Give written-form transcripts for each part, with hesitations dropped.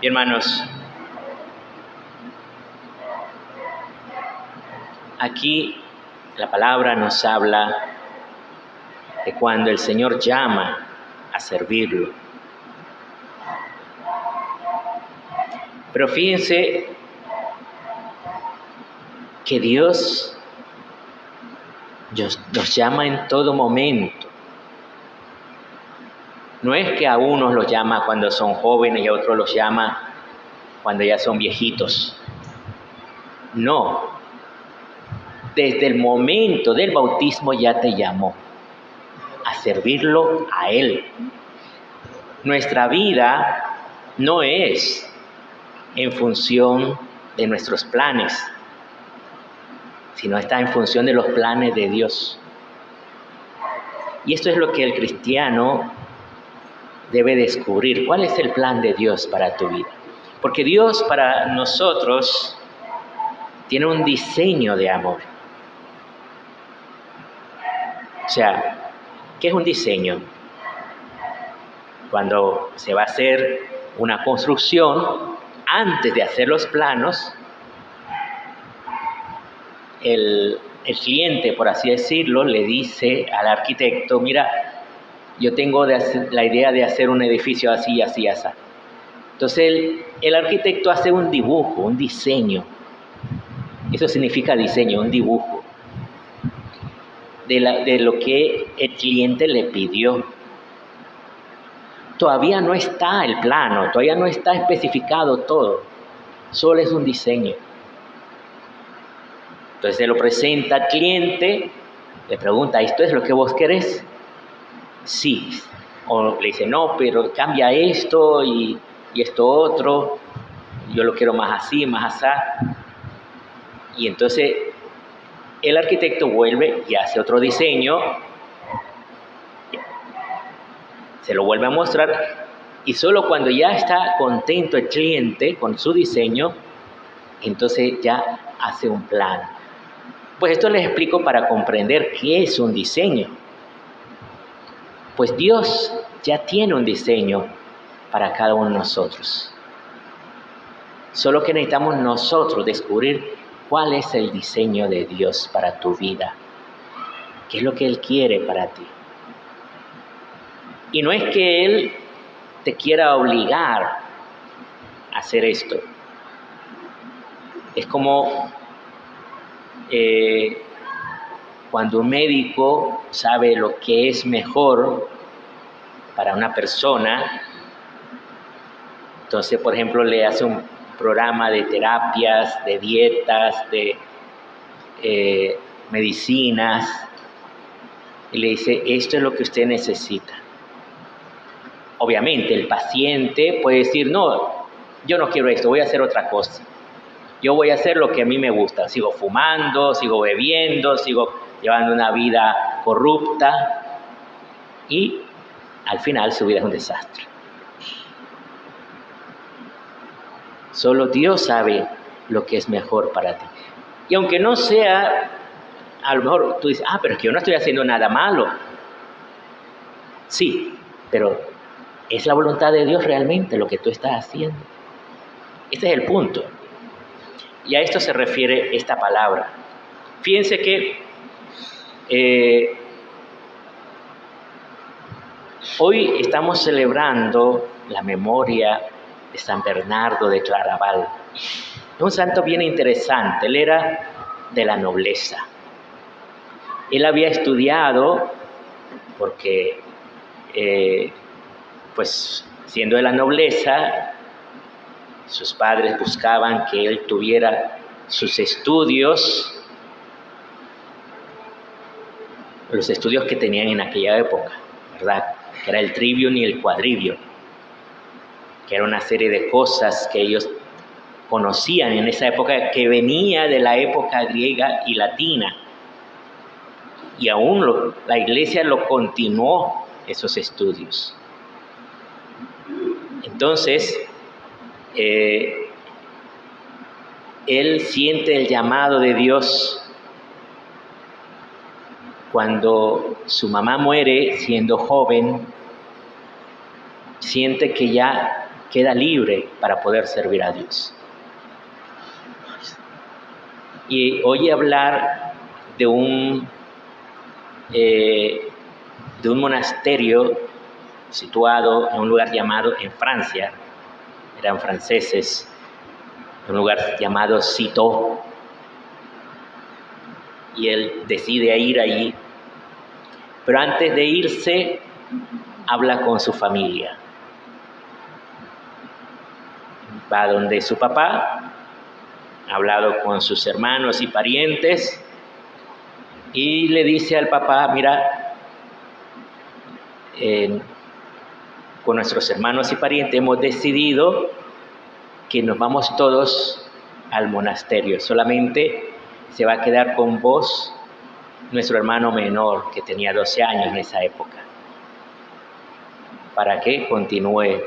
Bien, hermanos, aquí la palabra nos habla de cuando el Señor llama a servirlo. Pero fíjense que Dios nos llama en todo momento. No es que a unos los llama cuando son jóvenes y a otros los llama cuando ya son viejitos. No. Desde el momento del bautismo ya te llamó a servirlo a Él. Nuestra vida no es en función de nuestros planes, sino está en función de los planes de Dios. Y esto es lo que el cristiano debe descubrir. ¿Cuál es el plan de Dios para tu vida? Porque Dios para nosotros tiene un diseño de amor. O sea, ¿qué es un diseño? Cuando se va a hacer una construcción, antes de hacer los planos, el cliente, por así decirlo, le dice al arquitecto: mira, yo tengo la idea de hacer un edificio así, así, así. Entonces el arquitecto hace un dibujo, un diseño. Eso significa diseño, un dibujo de lo que el cliente le pidió. Todavía no está el plano, todavía no está especificado todo, solo es un diseño. Entonces se lo presenta al cliente, le pregunta: ¿esto es lo que vos querés? Sí. O le dice: no, pero cambia esto y esto otro, yo lo quiero más así, más así. Y entonces el arquitecto vuelve y hace otro diseño, se lo vuelve a mostrar, y solo cuando ya está contento el cliente con su diseño, entonces ya hace un plan. Pues esto les explico para comprender qué es un diseño. Pues Dios ya tiene un diseño para cada uno de nosotros. Solo que necesitamos nosotros descubrir cuál es el diseño de Dios para tu vida. ¿Qué es lo que Él quiere para ti? Y no es que Él te quiera obligar a hacer esto. Es como cuando un médico sabe lo que es mejor para una persona. Entonces, por ejemplo, le hace un programa de terapias, de dietas, de medicinas, y le dice: esto es lo que usted necesita. Obviamente el paciente puede decir: no, yo no quiero esto, voy a hacer otra cosa. Yo voy a hacer lo que a mí me gusta. Sigo fumando, sigo bebiendo, sigo llevando una vida corrupta, y al final su vida es un desastre. Solo Dios sabe lo que es mejor para ti. Y aunque no sea, a lo mejor tú dices: pero es que yo no estoy haciendo nada malo. Sí, pero ¿es la voluntad de Dios realmente lo que tú estás haciendo? Este es el punto. Y a esto se refiere esta palabra. Fíjense que hoy estamos celebrando la memoria de San Bernardo de Claraval. Un santo bien interesante. Él era de la nobleza. Él había estudiado porque, pues siendo de la nobleza, sus padres buscaban que él tuviera sus estudios, los estudios que tenían en aquella época, ¿verdad? Que era el trivium y el quadrivium, que era una serie de cosas que ellos conocían en esa época, que venía de la época griega y latina. Y aún la iglesia lo continuó, esos estudios. Entonces, él siente el llamado de Dios cuando su mamá muere siendo joven. Siente que ya queda libre para poder servir a Dios. Y oye hablar de un monasterio situado en un lugar llamado, en Francia, eran franceses, un lugar llamado Citeaux, y él decide ir allí, pero antes de irse habla con su familia. Va donde su papá, ha hablado con sus hermanos y parientes, y le dice al papá: mira, con nuestros hermanos y parientes hemos decidido que nos vamos todos al monasterio, solamente se va a quedar con vos nuestro hermano menor, que tenía 12 años en esa época, para que continúe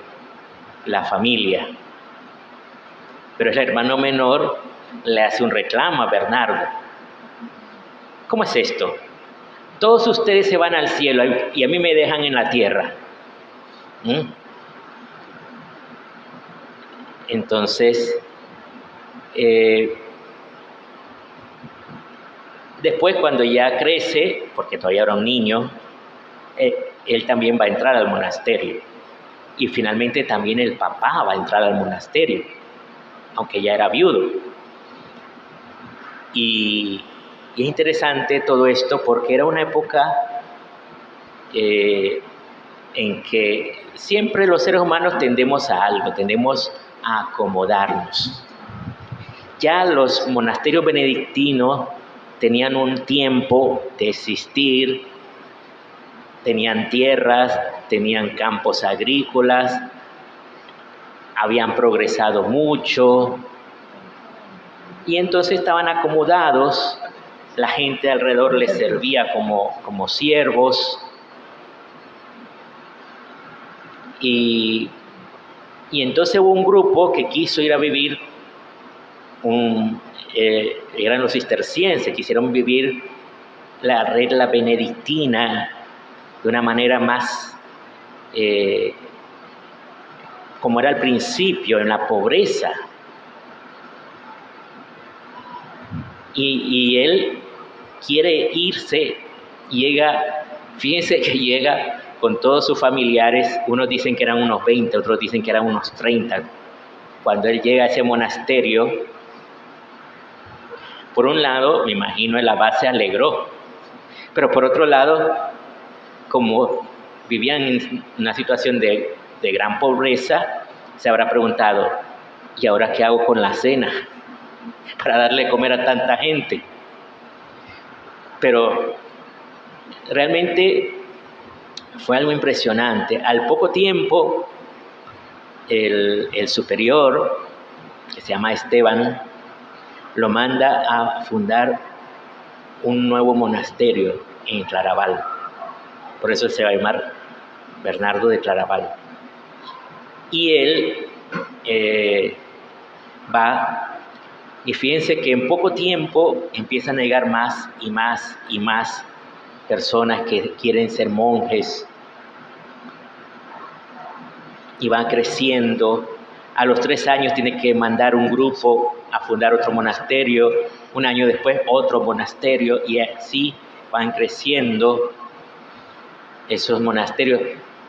la familia. Pero el hermano menor le hace un reclamo a Bernardo. ¿Cómo es esto? Todos ustedes se van al cielo y a mí me dejan en la tierra. Entonces, después, cuando ya crece, porque todavía era un niño, él también va a entrar al monasterio. Y finalmente también el papá va a entrar al monasterio, aunque ya era viudo. Y es interesante todo esto porque era una época en que siempre los seres humanos tendemos a algo, tendemos a acomodarnos. Ya los monasterios benedictinos tenían un tiempo de existir, tenían tierras, tenían campos agrícolas, habían progresado mucho, y entonces estaban acomodados, la gente alrededor les servía como siervos, y entonces hubo un grupo que quiso ir a vivir, eran los cistercienses, quisieron vivir la regla benedictina de una manera más, como era al principio, en la pobreza. Y él quiere irse, fíjense que llega con todos sus familiares, unos dicen que eran unos 20, otros dicen que eran unos 30. Cuando él llega a ese monasterio, por un lado, me imagino, el abad se alegró, pero por otro lado, como vivían en una situación de gran pobreza, se habrá preguntado: ¿y ahora qué hago con la cena para darle de comer a tanta gente? Pero realmente fue algo impresionante. Al poco tiempo, el superior, que se llama Esteban, lo manda a fundar un nuevo monasterio en Claraval. Por eso se va a llamar Bernardo de Claraval. Y él va, y fíjense que en poco tiempo empiezan a llegar más y más y más personas que quieren ser monjes, y van creciendo. A los 3 años tiene que mandar un grupo a fundar otro monasterio, un año después otro monasterio, y así van creciendo esos monasterios,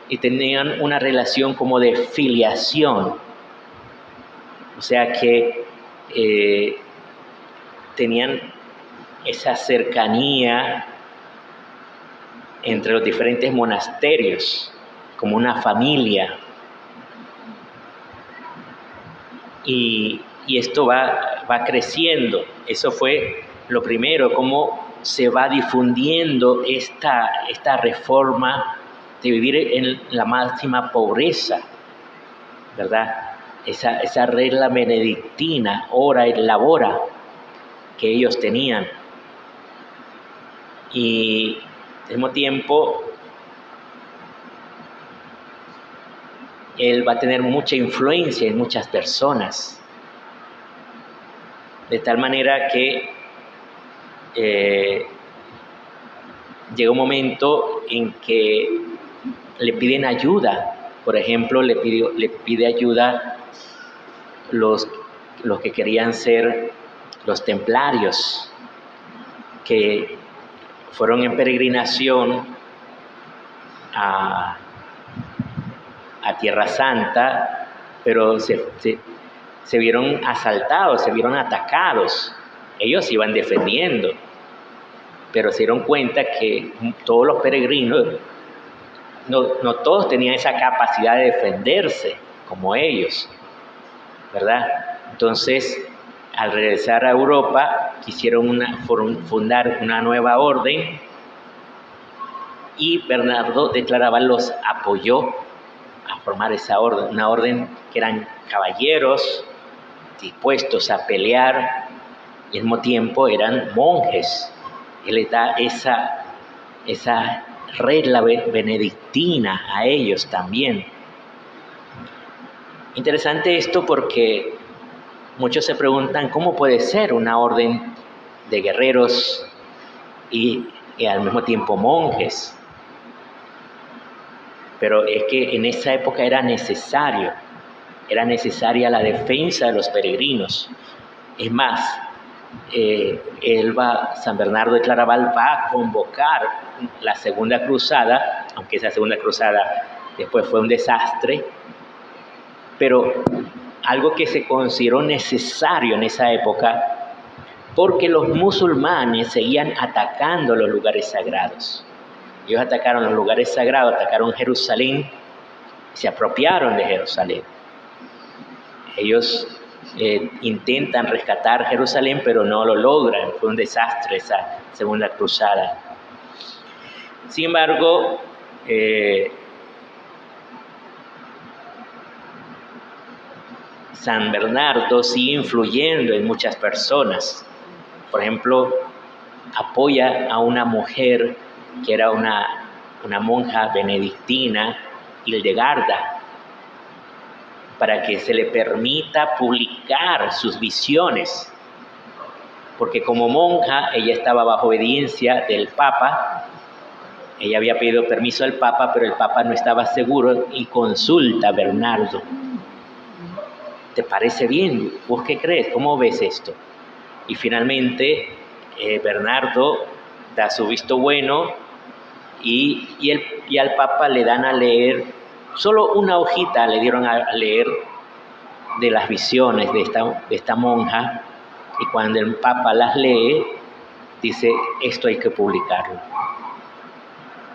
y tenían una relación como de filiación, o sea que tenían esa cercanía entre los diferentes monasterios, como una familia. Y esto va creciendo. Eso fue lo primero, cómo se va difundiendo esta reforma de vivir en la máxima pobreza, ¿verdad? Esa regla benedictina, ora et labora, que ellos tenían. Y al mismo tiempo, él va a tener mucha influencia en muchas personas, de tal manera que llega un momento en que le piden ayuda Por ejemplo, le pide ayuda los que querían ser los templarios, que fueron en peregrinación a Tierra Santa, pero se vieron asaltados, se vieron atacados. Ellos se iban defendiendo, pero se dieron cuenta que todos los peregrinos, no todos tenían esa capacidad de defenderse como ellos, ¿verdad? Entonces, al regresar a Europa, quisieron fundar una nueva orden, y Bernardo de Claraval los apoyó a formar esa orden, una orden que eran caballeros dispuestos a pelear y al mismo tiempo eran monjes. Él les da esa regla benedictina a ellos también. Interesante esto porque muchos se preguntan cómo puede ser una orden de guerreros y al mismo tiempo monjes. Pero es que en esa época era necesaria la defensa de los peregrinos. Es más, San Bernardo de Claraval va a convocar la Segunda Cruzada, aunque esa Segunda Cruzada después fue un desastre, pero algo que se consideró necesario en esa época, porque los musulmanes seguían atacando los lugares sagrados. Ellos atacaron los lugares sagrados, atacaron Jerusalén, se apropiaron de Jerusalén. Ellos intentan rescatar Jerusalén, pero no lo logran. Fue un desastre esa Segunda Cruzada. Sin embargo, San Bernardo sigue influyendo en muchas personas. Por ejemplo, apoya a una mujer que era una monja benedictina, Hildegarda, para que se le permita publicar sus visiones, porque como monja ella estaba bajo obediencia del Papa. Ella había pedido permiso al Papa, pero el Papa no estaba seguro y consulta a Bernardo. ¿Te parece bien? ¿Vos qué crees? ¿Cómo ves esto? Y finalmente Bernardo da su visto bueno y al Papa le dan a leer, solo una hojita le dieron a leer de las visiones de esta monja, y cuando el Papa las lee, dice, esto hay que publicarlo.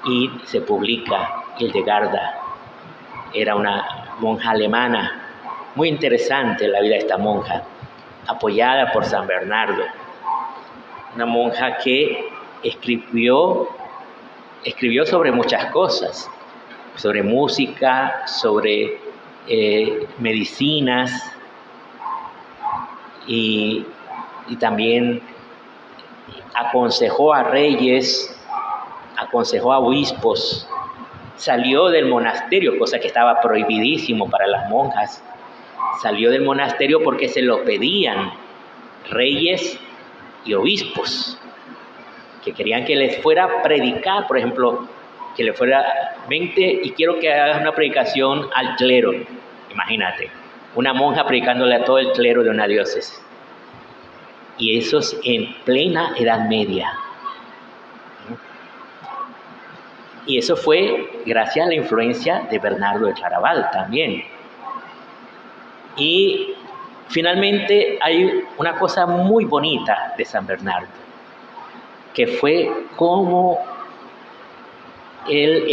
Y se publica. Hildegarda era una monja alemana, muy interesante la vida de esta monja, apoyada por San Bernardo. Una monja que escribió sobre muchas cosas, sobre música, sobre medicinas y también aconsejó a reyes, aconsejó a obispos. Salió del monasterio, cosa que estaba prohibidísimo para las monjas. Salió del monasterio porque se lo pedían reyes y obispos, que querían que les fuera a predicar, por ejemplo, que le fuera, vente y quiero que hagas una predicación al clero. Imagínate, una monja predicándole a todo el clero de una diócesis. Y eso es en plena Edad Media. Y eso fue gracias a la influencia de Bernardo de Claraval también. Y finalmente hay una cosa muy bonita de San Bernardo, que fue cómo él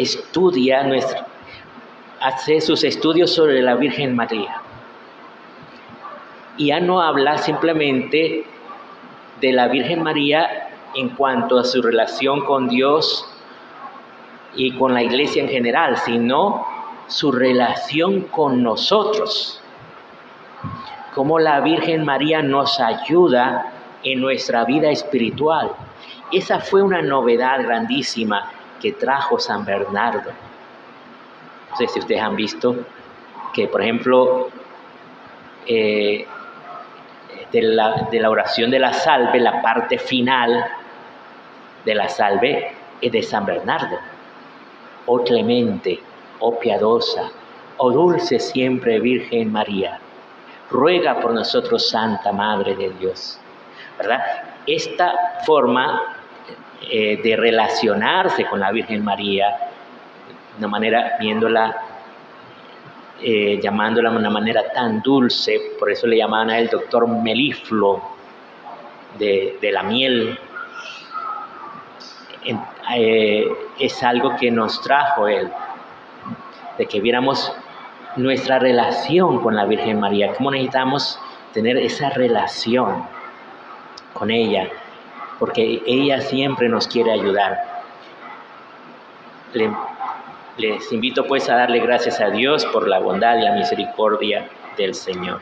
hace sus estudios sobre la Virgen María. Y ya no habla simplemente de la Virgen María en cuanto a su relación con Dios y con la Iglesia en general, sino su relación con nosotros. Cómo la Virgen María nos ayuda en nuestra vida espiritual. Esa fue una novedad grandísima que trajo San Bernardo. No sé si ustedes han visto que, por ejemplo, de la oración de la salve, la parte final de la salve es de San Bernardo. Oh clemente, oh piadosa, Oh dulce siempre Virgen María, ruega por nosotros, Santa Madre de Dios. ¿Verdad? Esta forma de relacionarse con la Virgen María, de una manera viéndola, llamándola de una manera tan dulce, por eso le llamaban a él doctor melifluo de la miel, es algo que nos trajo él, de que viéramos nuestra relación con la Virgen María, cómo necesitamos tener esa relación con ella, porque ella siempre nos quiere ayudar. Les invito pues a darle gracias a Dios por la bondad y la misericordia del Señor.